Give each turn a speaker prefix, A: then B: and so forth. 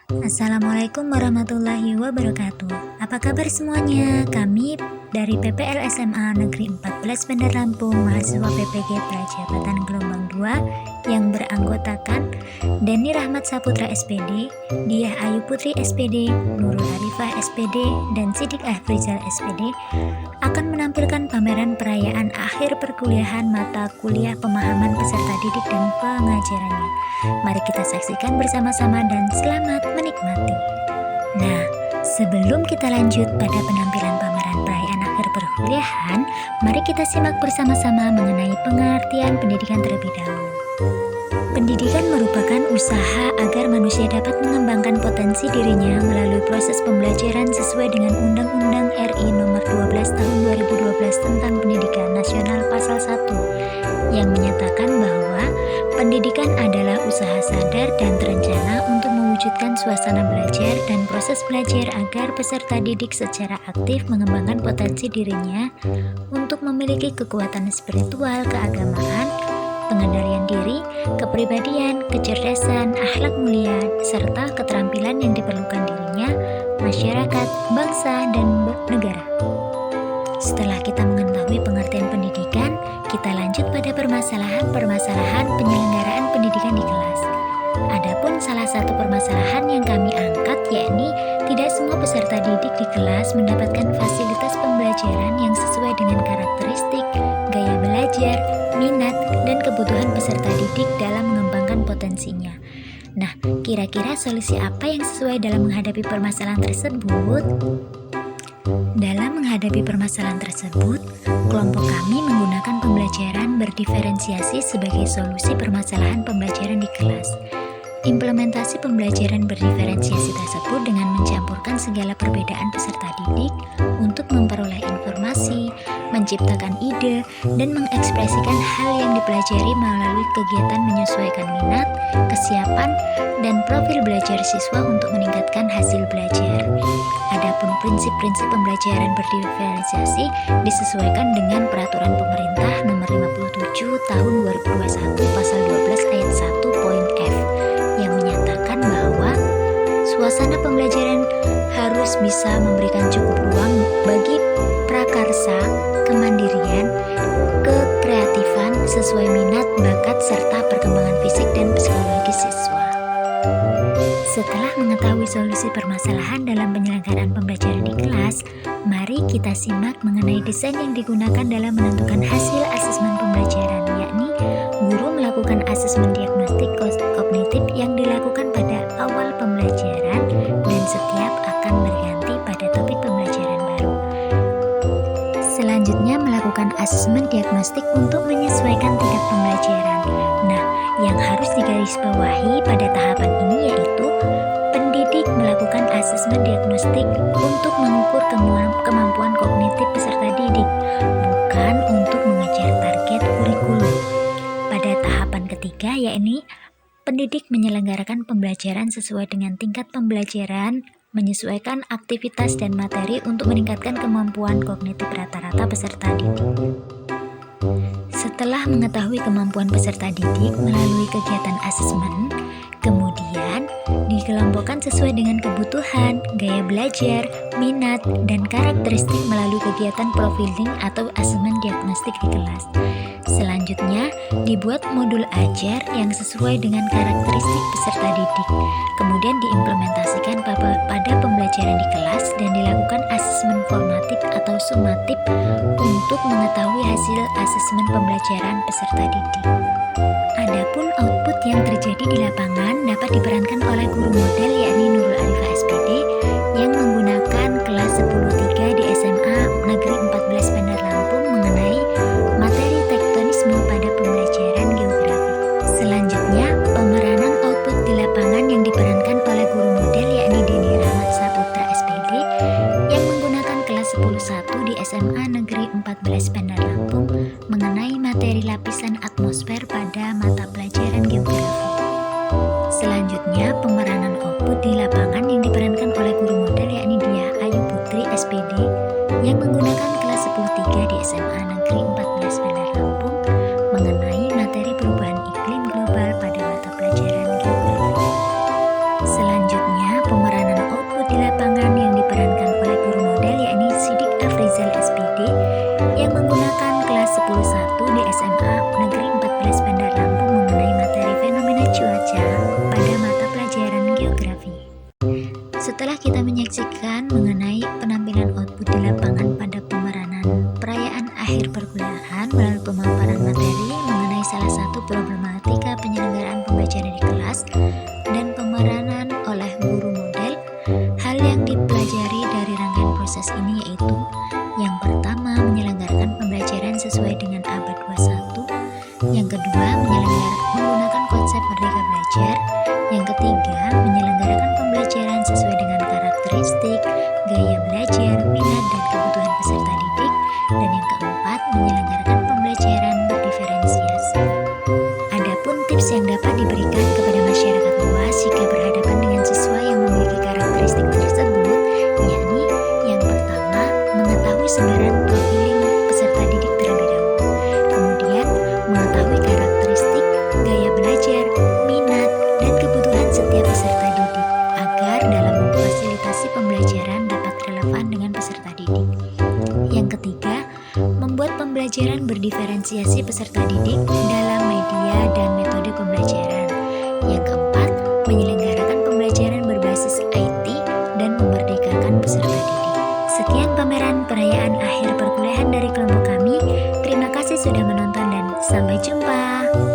A: Assalamualaikum warahmatullahi wabarakatuh. Apa kabar semuanya? Kami dari PPL SMA Negeri 14 Bandar Lampung, mahasiswa PPG Prajabatan Gelombang 2 yang beranggotakan Deni Rahmat Saputra SPD, Diah Ayu Putri SPD, Nurul Arifah SPD, dan Sidik Afrizal SPD akan menampilkan pameran perayaan akhir perkuliahan mata kuliah pemahaman peserta didik dan pengajarannya. Mari kita saksikan bersama-sama dan selamat menikmati. Nah, sebelum kita lanjut pada penampilan pameran perayaan akhir perkuliahan, mari kita simak bersama-sama mengenai pengertian pendidikan terlebih dahulu. Pendidikan merupakan usaha agar manusia dapat mengembangkan potensi dirinya melalui proses pembelajaran sesuai dengan Undang-Undang RI Nomor 12 Tahun 2012 tentang Pendidikan Nasional Pasal 1 yang menyatakan bahwa pendidikan adalah usaha sadar dan terencana untuk mewujudkan suasana belajar dan proses belajar agar peserta didik secara aktif mengembangkan potensi dirinya untuk memiliki kekuatan spiritual, keagamaan, pengendalian diri, kepribadian, kecerdasan, akhlak mulia, serta keterampilan yang diperlukan dirinya, masyarakat, bangsa, dan negara. Setelah kita mengetahui pengertian pendidikan, kita lanjut pada permasalahan penyelenggaraan pendidikan di kelas. Adapun salah satu permasalahan yang kami angkat yakni tidak semua peserta didik di kelas mendapatkan fasilitas pembelajaran yang sesuai dengan karakteristik, gaya belajar, minat, dan kebutuhan peserta didik dalam mengembangkan potensinya. Nah, kira-kira solusi apa yang sesuai dalam menghadapi permasalahan tersebut? Dalam menghadapi permasalahan tersebut, kelompok kami menggunakan pembelajaran berdiferensiasi sebagai solusi permasalahan pembelajaran di kelas. Implementasi pembelajaran berdiferensiasi tersebut dengan mencampurkan segala perbedaan peserta didik untuk memperoleh informasi, menciptakan ide, dan mengekspresikan hal yang dipelajari melalui kegiatan menyesuaikan minat, kesiapan, dan profil belajar siswa untuk meningkatkan hasil belajar. Adapun prinsip-prinsip pembelajaran berdiferensiasi disesuaikan dengan Peraturan Pemerintah Nomor 57 Tahun 2021 Pasal 12 Ayat 1 Poin F yang menyatakan bahwa suasana pembelajaran harus bisa memberikan cukup ruang bagi prakarsa, kemandirian, kekreatifan sesuai minat, bakat, serta perkembangan fisik dan psikologis siswa. Setelah mengetahui solusi permasalahan dalam penyelenggaraan pembelajaran di kelas, mari kita simak mengenai desain yang digunakan dalam menentukan hasil asesmen pembelajaran, yakni guru melakukan asesmen diagnostik kognitif yang dilakukan pada awal pembelajaran dan setiap akan berganti pada topik pembelajaran baru. Selanjutnya melakukan asesmen diagnostik untuk menyesuaikan tingkat pembelajaran. Nah, yang harus digarisbawahi pada tahapan ini yaitu pendidik melakukan asesmen diagnostik untuk mengukur kemampuan kognitif peserta didik, bukan untuk mengejar target kurikulum. Pada tahapan ketiga yakni pendidik menyelenggarakan pembelajaran sesuai dengan tingkat pembelajaran, menyesuaikan aktivitas dan materi untuk meningkatkan kemampuan kognitif rata-rata peserta didik. Setelah mengetahui kemampuan peserta didik melalui kegiatan asesmen, kemudian dikelompokkan sesuai dengan kebutuhan, gaya belajar, minat, dan karakteristik melalui kegiatan profiling atau asesmen diagnostik di kelas. Selanjutnya, dibuat modul ajar yang sesuai dengan karakteristik peserta didik, kemudian diimplementasikan pada pembelajaran di kelas dan dilakukan asesmen formatif atau sumatif untuk mengetahui hasil asesmen pembelajaran peserta didik. Adapun output yang terjadi di lapangan dapat diperankan oleh guru model yakni Nurul Arifah SPD yang menggunakan kelas 10-3 di SMA Negeri 14 Bandar Lampung mengenai materi tektonisme pada pembelajaran geografi. Selanjutnya, pemeranan output di lapangan yang diperankan oleh guru model yakni Deni Rahmat Saputra SPD yang menggunakan kelas 10-1 di SMA Negeri 14 Bandar Lampung mengenai materi lapisan atmosfer pada mata pelajaran geografi. Selanjutnya, pemeranan output di lapangan yang diperankan oleh guru model yakni Diah Ayu Putri SPD yang menggunakan kelas 10-3 di SMA Negeri 14 Bandar Lampung mengenai materi perubahan iklim global pada mata pelajaran geografi. Selanjutnya, yang menggunakan kelas 10.1 di SMA Negeri 14 Bandar Lampung mengenai materi fenomena cuaca pada mata pelajaran geografi. Setelah kita menyaksikan mengenai penampilan output di lapangan pada pemeranan perayaan akhir perkuliahan melalui pemaparan materi mengenai salah satu problematika penyelenggaraan pembelajaran di kelas dan pemeranan oleh guru model, hal yang dipelajari dari rangkaian proses ini yaitu yang pertama, menyelenggarakan pembelajaran sesuai dengan abad 21. Yang kedua, menggunakan konsep Merdeka Belajar. Yang ketiga, menyelenggarakan pembelajaran sesuai dengan karakteristik, gaya belajar, minat, dan kebutuhan peserta didik. Dan yang keempat, menyelenggarakan pembelajaran berdiferensiasi. Adapun tips yang dapat diberikan kepada masyarakat luas jika berhadapan dengan siswa yang memiliki karakteristik tersebut, yakni yang pertama, mengetahui sebaran profiling peserta didik terlebih dahulu. Kemudian, mengetahui karakteristik, gaya belajar, minat, dan kebutuhan setiap peserta didik agar dalam memfasilitasi pembelajaran dapat relevan dengan peserta didik. Yang ketiga, membuat pembelajaran berdiferensiasi peserta didik dalam media dan metode pembelajaran. Yang keempat, menyelenggarakan pembelajaran berbasis IT dan memerdekakan peserta didik. Sekian pameran perayaan akhir perkuliahan dari kelompok